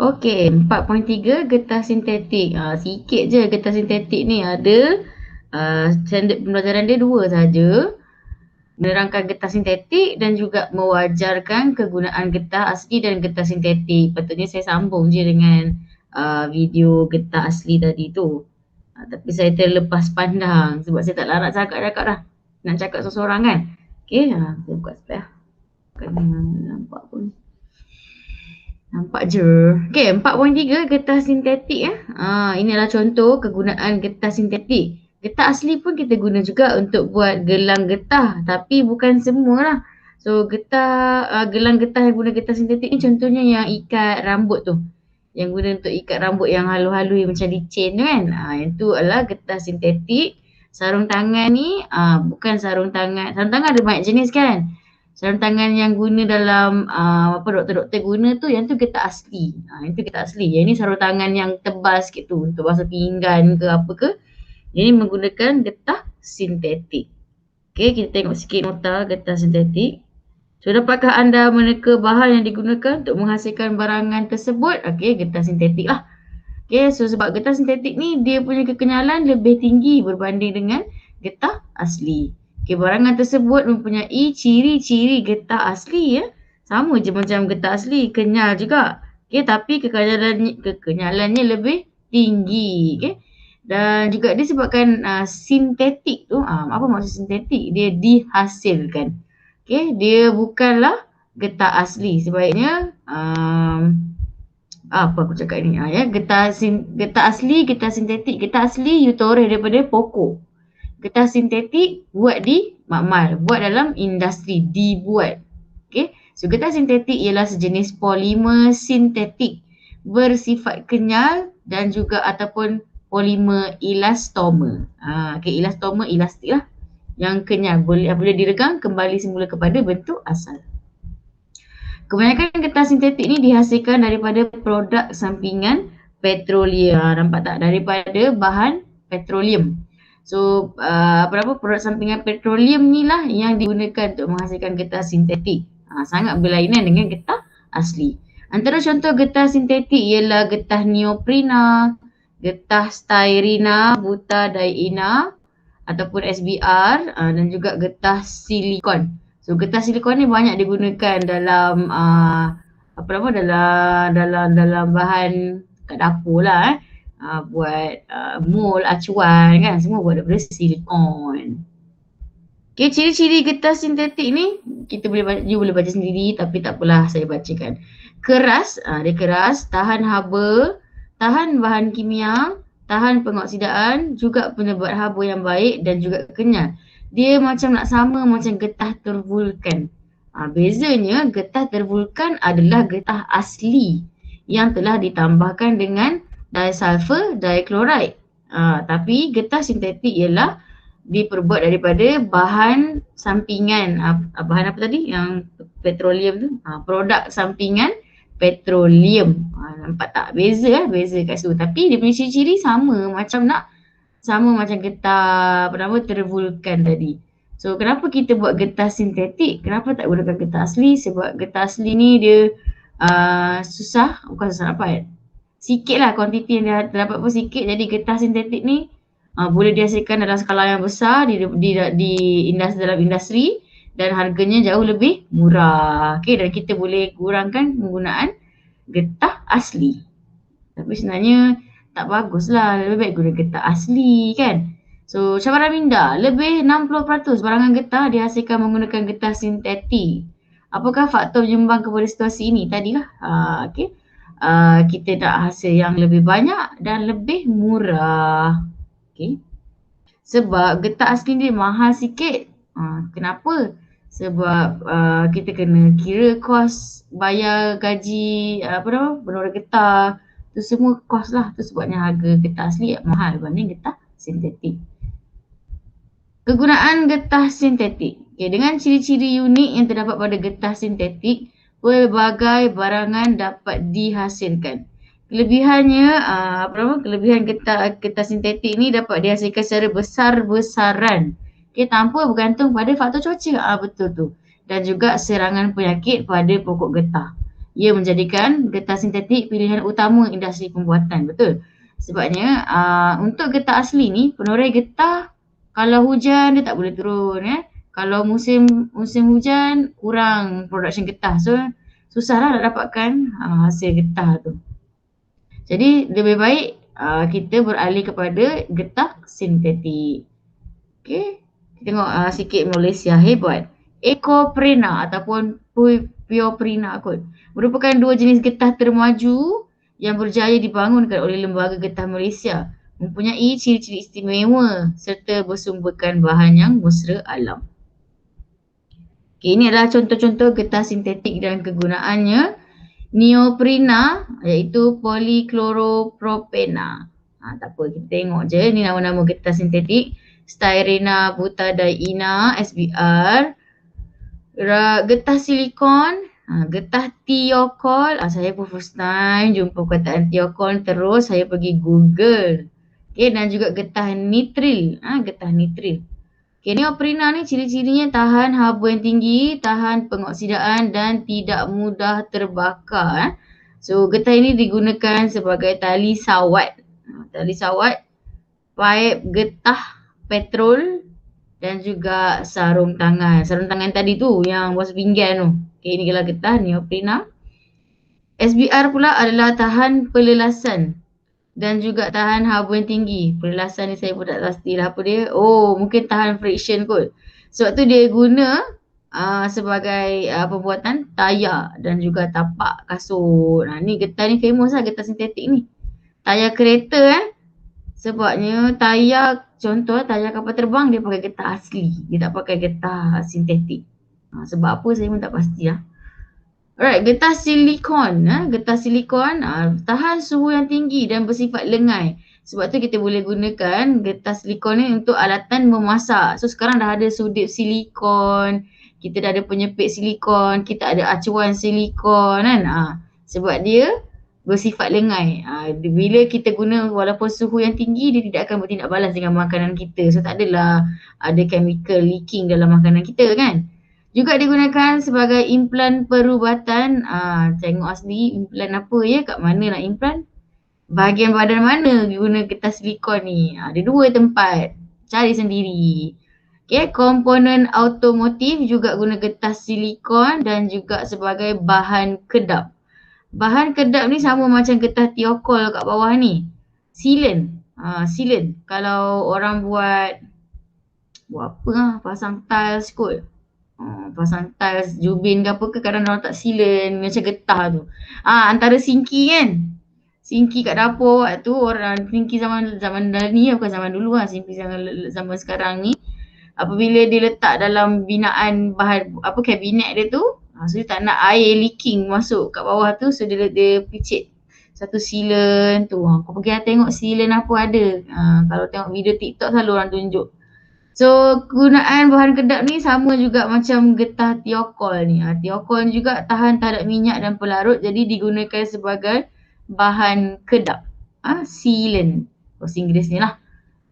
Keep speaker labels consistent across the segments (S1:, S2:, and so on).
S1: Okey, 4.3 getah sintetik. Sikit je getah sintetik ni ada, standard pembelajaran dia 2 sahaja. Menerangkan getah sintetik dan juga mewajarkan kegunaan getah asli dan getah sintetik. Patutnya saya sambung je dengan video getah asli tadi tu. Tapi saya terlepas pandang sebab saya tak larat cakap-cakap dah. Nak cakap seorang-seorang kan. Okey, saya buka spare. Bukan nampak pun. Nampak je. Okey, 4.3 getah sintetik ini adalah contoh kegunaan getah sintetik. Getah asli pun kita guna juga untuk buat gelang getah, tapi bukan semualah. So gelang getah yang guna getah sintetik ni contohnya yang ikat rambut tu. Yang guna untuk ikat rambut yang halu-halu macam licin tu kan. Yang tu adalah getah sintetik. Sarung tangan ni bukan sarung tangan. Sarung tangan ada banyak jenis kan. Sarung tangan yang guna dalam doktor-doktor guna tu yang tu getah asli. Yang tu getah asli. Yang ni sarung tangan yang tebal sikit tu untuk basuh pinggan ke apa ke. Ini menggunakan getah sintetik. Okey, kita tengok sikit nota getah sintetik. So, dapatkah anda meneka bahan yang digunakan untuk menghasilkan barangan tersebut? Okey, getah sintetik lah. Okey, so sebab getah sintetik ni dia punya kekenyalan lebih tinggi berbanding dengan getah asli. Okey, barangan tersebut mempunyai ciri-ciri getah asli ya. Sama je macam getah asli, kenyal juga. Okey, tapi kekenyalannya lebih tinggi. Okey. Dan juga disebabkan sintetik tu, apa maksud sintetik? Dia dihasilkan. Okey, dia bukanlah getah asli. Sebaiknya apa aku cakap ni? Getah asli, getah sintetik. Getah asli you toreh daripada pokok. Getah sintetik buat di makmal, buat dalam industri, dibuat. Okey. So getah sintetik ialah sejenis polimer sintetik bersifat kenyal dan juga ataupun polimer elastomer. Okey, elastomer elastik lah. Yang kenyal boleh apabila diregang kembali semula kepada bentuk asal. Kebanyakan getah sintetik ni dihasilkan daripada produk sampingan petroleum. Nampak tak? Daripada bahan petroleum. So, produk sampingan petroleum ni lah yang digunakan untuk menghasilkan getah sintetik. Sangat berlainan dengan getah asli. Antara contoh getah sintetik ialah getah neoprena, getah styrena, butadiena ataupun SBR dan juga getah silikon. So getah silikon ni banyak digunakan dalam dalam bahan kat dapur lah buat mold, acuan kan, semua buat daripada silikon. Okay, ciri-ciri getah sintetik ni you boleh baca sendiri tapi tak apalah saya bacakan. Keras, dia keras, tahan haba, tahan bahan kimia, tahan pengoksidaan, juga penyebab haba yang baik dan juga kenyal. Dia macam nak sama macam getah tervulkan. Bezanya getah tervulkan adalah getah asli yang telah ditambahkan dengan disulfur dichloride. Tapi getah sintetik ialah diperbuat daripada bahan sampingan. Bahan apa tadi? Yang petroleum tu. Produk sampingan petroleum. Nampak tak? Beza kat situ. Tapi dia punya ciri-ciri sama macam getah tervulkan tadi. So kenapa kita buat getah sintetik? Kenapa tak gunakan getah asli? Sebab getah asli ni dia bukan susah dapat. Sikit lah kuantiti yang dia dapat pun sikit. Jadi getah sintetik ni boleh dihasilkan dalam skala yang besar dalam industri dan harganya jauh lebih murah. Okay, dan kita boleh kurangkan penggunaan getah asli. Tapi sebenarnya tak baguslah, lebih baik guna getah asli kan. So cabaran minda, lebih 60% barangan getah dihasilkan menggunakan getah sintetik. Apakah faktor menyumbang kepada situasi ini? Tadilah okay. Kita nak hasil yang lebih banyak dan lebih murah. Okay. Sebab getah asli ni mahal sikit. Kenapa? Sebab kita kena kira kos bayar gaji penora getah. Tu semua kos lah. Tu sebabnya harga getah asli mahal berbanding getah sintetik. Kegunaan getah sintetik. Okay, dengan ciri-ciri unik yang terdapat pada getah sintetik, pelbagai barangan dapat dihasilkan. Kelebihannya, kelebihan getah sintetik ni dapat dihasilkan secara besar-besaran. Okay, tanpa bergantung pada faktor cuaca. Betul tu. Dan juga serangan penyakit pada pokok getah. ia menjadikan getah sintetik pilihan utama industri pembuatan. Betul. Sebabnya untuk getah asli ni, penoreh getah kalau hujan dia tak boleh turun Kalau musim hujan kurang production getah. So susahlah nak dapatkan hasil getah tu. Jadi lebih baik kita beralih kepada getah sintetik. Okey. Kita tengok sikit Malaysia hebat. Ecoprena ataupun Pioprena kot. Merupakan dua jenis getah termaju yang berjaya dibangunkan oleh Lembaga Getah Malaysia. Mempunyai ciri-ciri istimewa serta bersumberkan bahan yang mesra alam. Okay, ini adalah contoh-contoh getah sintetik dan kegunaannya. Neoprena iaitu polikloropropena. Tak apa, kita tengok je ni nama-nama getah sintetik. Styrena butadiena SBR. Getah silikon, getah thiokol. Saya pun first time jumpa perkataan thiokol, terus saya pergi Google. Okay, dan juga getah nitril. Getah nitril. Okay, neoprena ni ciri-cirinya tahan haba yang tinggi, tahan pengoksidaan dan tidak mudah terbakar. So getah ini digunakan sebagai tali sawat. Tali sawat, paip getah petrol dan juga sarung tangan. Sarung tangan tadi tu yang bos pinggan tu. Okay, ini adalah getah neoprena. SBR pula adalah tahan pelelasan dan juga tahan haba yang tinggi. Pelelasan ni saya pun tak pastilah apa dia. Oh, mungkin tahan friction kot. Sebab tu dia guna sebagai pembuatan tayar dan juga tapak kasut. Ni getah ni famous lah, getah sintetik ni. Tayar kereta sebabnya tayar, contoh tayar kapal terbang dia pakai getah asli. Dia tak pakai getah sintetik. Sebab apa saya pun tak pastilah. Alright, getah silikon. Getah silikon tahan suhu yang tinggi dan bersifat lengai. Sebab tu kita boleh gunakan getah silikon ni untuk alatan memasak. So sekarang dah ada sudip silikon, kita dah ada penyepit silikon, kita ada acuan silikon kan. Sebab dia bersifat lengai. Bila kita guna walaupun suhu yang tinggi, dia tidak akan bertindak balas dengan makanan kita. So tak adalah ada chemical leaking dalam makanan kita kan. Juga digunakan sebagai implan perubatan. Tengok asli implan apa kat mana nak implan. Bahagian badan mana guna getah silikon ni. Ada dua tempat. Cari sendiri. Okay, komponen automotif juga guna getah silikon dan juga sebagai bahan kedap. Bahan kedap ni sama macam getah thiokol kat bawah ni. Sealant. Sealant. Kalau orang buat apa pasang tiles kot. Pasang tiles jubin ke apa ke, kadang orang tak sealant macam getah tu. Antara sinki kan. Sinki kat dapur tu orang sinki zaman ni bukan zaman dulu sinki zaman sekarang ni. Apabila dia letak dalam binaan bahan kabinet dia tu, so dia tak nak air leaking masuk kat bawah tu, so dia picit satu sealant tu. Kau pergi tengok sealant apa ada. Kalau tengok video TikTok selalu orang tunjuk. So gunaan bahan kedap ni sama juga macam getah thiokol ni. Thiokol ni juga tahan terhadap minyak dan pelarut, jadi digunakan sebagai bahan kedap. Sealant. Bahasa Inggeris ni lah.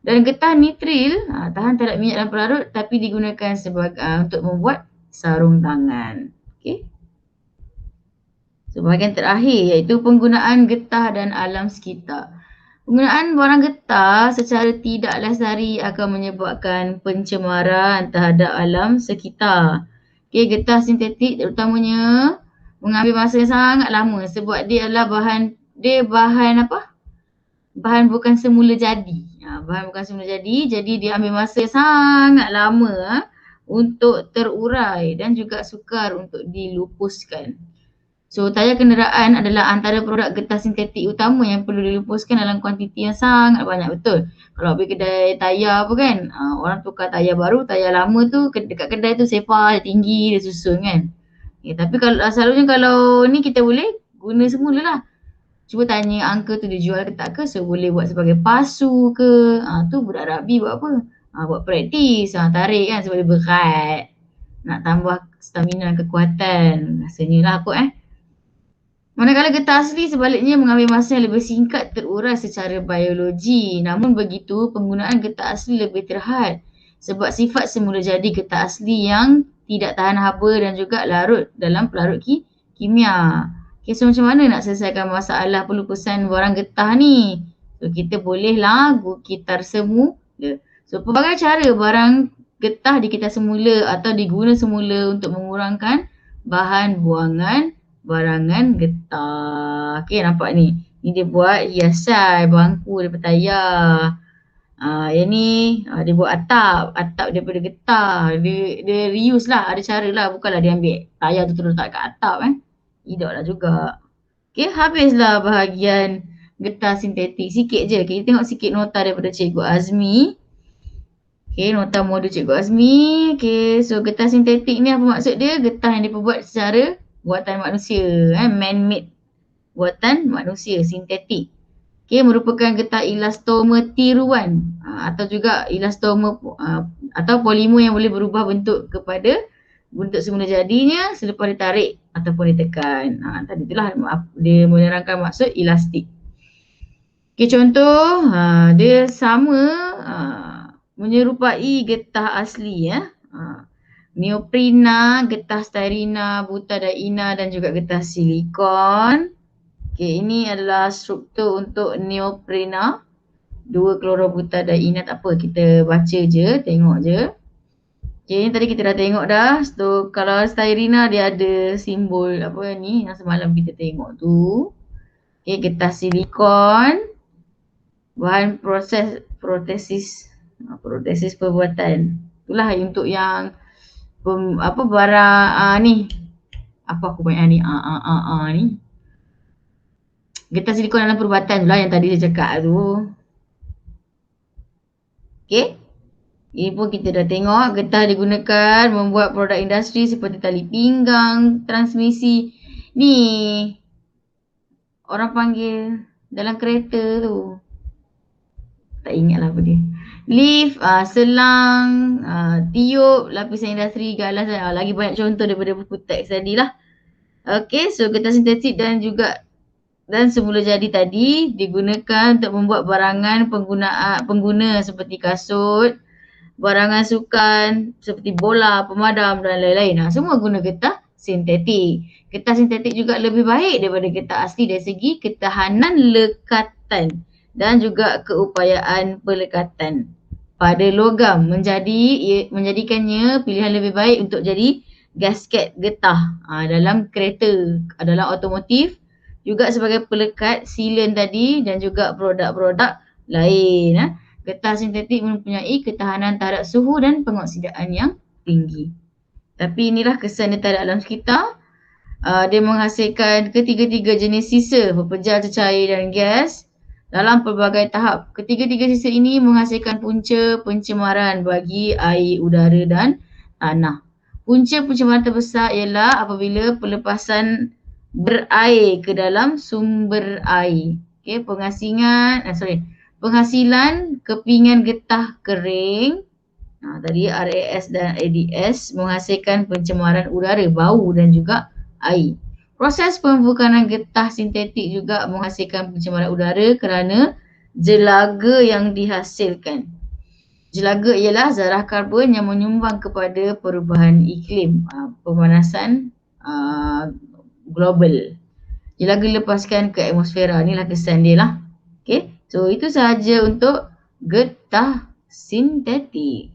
S1: Dan getah nitril tahan terhadap minyak dan pelarut tapi digunakan sebagai untuk membuat sarung tangan. Okey. So bahagian terakhir iaitu penggunaan getah dan alam sekitar. Penggunaan barang getah secara tidak lestari akan menyebabkan pencemaran terhadap alam sekitar. Okey, getah sintetik terutamanya mengambil masa yang sangat lama sebab dia adalah bahan bukan semula jadi. Bahan bukan semula jadi dia ambil masa sangat lama untuk terurai dan juga sukar untuk dilupuskan. So tayar kenderaan adalah antara produk getah sintetik utama yang perlu dilupuskan dalam kuantiti yang sangat banyak. Betul. Kalau pergi kedai tayar apa kan, orang tukar tayar baru, tayar lama tu dekat kedai tu sepa tinggi dia susun kan. Tapi selalunya kalau ni kita boleh guna semula lah. Cuba tanya uncle tu dia jual ke tak ke, so boleh buat sebagai pasu ke. Tu budak rugby buat apa? Buat praktis, tarik kan sebab dia berat. Nak tambah stamina dan kekuatan. Rasanya lah kot Manakala getah asli sebaliknya mengambil masa yang lebih singkat terurai secara biologi. Namun begitu penggunaan getah asli lebih terhad sebab sifat semula jadi getah asli yang tidak tahan haba dan juga larut dalam pelarut kimia. Okay, so macam mana nak selesaikan masalah pelupusan barang getah ni? So kita bolehlah gitar semula. So pelbagai cara barang getah dikitar semula atau diguna semula untuk mengurangkan bahan buangan barangan getah. Okay, nampak ni. Ni dia buat hiasan bangku daripada tayar. Yang ni dia buat atap daripada getah. Dia reuse lah, ada cara lah, bukanlah dia ambil tayar tu terus letak kat atap Tidak lah juga. Okay, habislah bahagian getah sintetik. Sikit je, kita tengok sikit nota daripada Cikgu Azmi. Okay, nota modul Cikgu Azmi. Okay, so getah sintetik ni apa maksud dia? Getah yang diperbuat secara buatan manusia, man-made buatan manusia, sintetik. Okay, merupakan getah elastoma tiruan atau juga elastoma atau polimer yang boleh berubah bentuk kepada bentuk semula jadinya selepas ditarik ataupun ditekan. Tadi itulah dia menerangkan maksud elastik. Okay, contoh dia sama menyerupai getah asli neoprena, getah styrena, butadiena dan juga getah silikon. Okay, ini adalah struktur untuk neoprena, 2-klorobutadiena. Tak apa, kita baca je, tengok je. Okay, ni tadi kita dah tengok dah. So, kalau styrena dia ada simbol apa ni yang semalam kita tengok tu. Okay, getah silikon, bahan protesis perbuatan. Itulah untuk yang barang ni. Apa aku banyak ni? Ni. Getah silikon dalam perubatan tu lah yang tadi saya cakap tu. Okay. Ini pun kita dah tengok. Getah digunakan membuat produk industri seperti tali pinggang, transmisi. Ni orang panggil dalam kereta tu. Tak ingat lah apa dia. Lift, selang, tiup, lapisan industri, galas. Lagi banyak contoh daripada buku teks tadi lah. Okay, so getah sintetik dan semula jadi tadi digunakan untuk membuat barangan pengguna seperti kasut, barangan sukan seperti bola, pemadam dan lain-lain. Semua guna getah sintetik. Getah sintetik juga lebih baik daripada getah asli dari segi ketahanan lekatan dan juga keupayaan pelekatan pada logam, menjadikannya pilihan lebih baik untuk jadi gasket getah dalam kereta, dalam otomotif, juga sebagai pelekat silen tadi dan juga produk-produk lain. Getah sintetik mempunyai ketahanan terhadap suhu dan pengoksidaan yang tinggi. Tapi inilah kesan dia terhadap alam sekitar. Dia menghasilkan ketiga-tiga jenis sisa, pepejal, cecair dan gas dalam pelbagai tahap. Ketiga-tiga sisa ini menghasilkan punca pencemaran bagi air, udara dan tanah. Punca pencemaran terbesar ialah apabila pelepasan berair ke dalam sumber air. Okay, penghasilan kepingan getah kering, tadi RAS dan ADS menghasilkan pencemaran udara, bau dan juga air. Proses pemvulkanan getah sintetik juga menghasilkan pencemaran udara kerana jelaga yang dihasilkan. Jelaga ialah zarah karbon yang menyumbang kepada perubahan iklim, pemanasan global. Jelaga lepaskan ke atmosfera. Inilah kesan dia lah. Okay. So itu sahaja untuk getah sintetik.